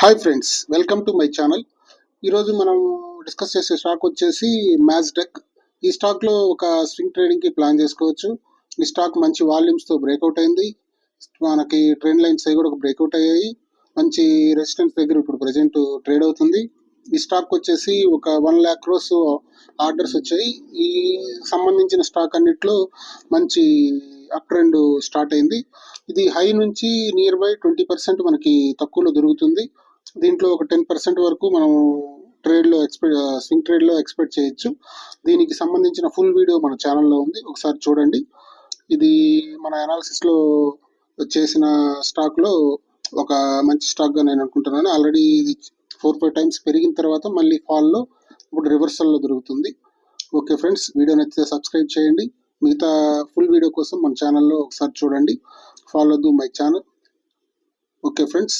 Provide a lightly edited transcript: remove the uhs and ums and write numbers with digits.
Hi friends, welcome to my channel. ఈరోజు మనం discuss చేసే స్టాక్ వచ్చేసి మ్యాస్డెక్. ఈ స్టాక్లో ఒక స్వింగ్ ట్రేడింగ్కి ప్లాన్ చేసుకోవచ్చు. ఈ స్టాక్ మంచి వాల్యూమ్స్తో బ్రేక్అవుట్ అయింది. మనకి ట్రెండ్ లైన్స్ అవి కూడా బ్రేక్అవుట్ అయ్యాయి. మంచి రెసిస్టెన్స్ దగ్గర ఇప్పుడు ప్రజెంట్ ట్రేడ్ అవుతుంది. ఈ స్టాక్ వచ్చేసి ఒక 1,00,000 crores ఆర్డర్స్ వచ్చాయి. ఈ సంబంధించిన స్టాక్ అన్నిట్లో మంచి అప్ ట్రెండ్ స్టార్ట్ అయింది. ఇది హై నుంచి నియర్ బై 20% మనకి తక్కువలో దొరుకుతుంది. దీంట్లో ఒక 10% వరకు మనం స్వింగ్ ట్రేడ్లో ఎక్స్పెక్ట్ చేయొచ్చు. దీనికి సంబంధించిన ఫుల్ వీడియో మన ఛానల్లో ఉంది, ఒకసారి చూడండి. ఇది మన అనాలిసిస్లో చేసిన స్టాక్లో ఒక మంచి స్టాక్గా నేను అనుకుంటున్నాను. ఆల్రెడీ ఇది 4-5 టైమ్స్ పెరిగిన తర్వాత మళ్ళీ ఫాల్లో ఇప్పుడు రివర్సల్లో దొరుకుతుంది. ఓకే ఫ్రెండ్స్, వీడియో నచ్చితే సబ్స్క్రైబ్ చేయండి. మిగతా ఫుల్ వీడియో కోసం మన ఛానల్లో ఒకసారి చూడండి. Follow do my channel. Okay friends.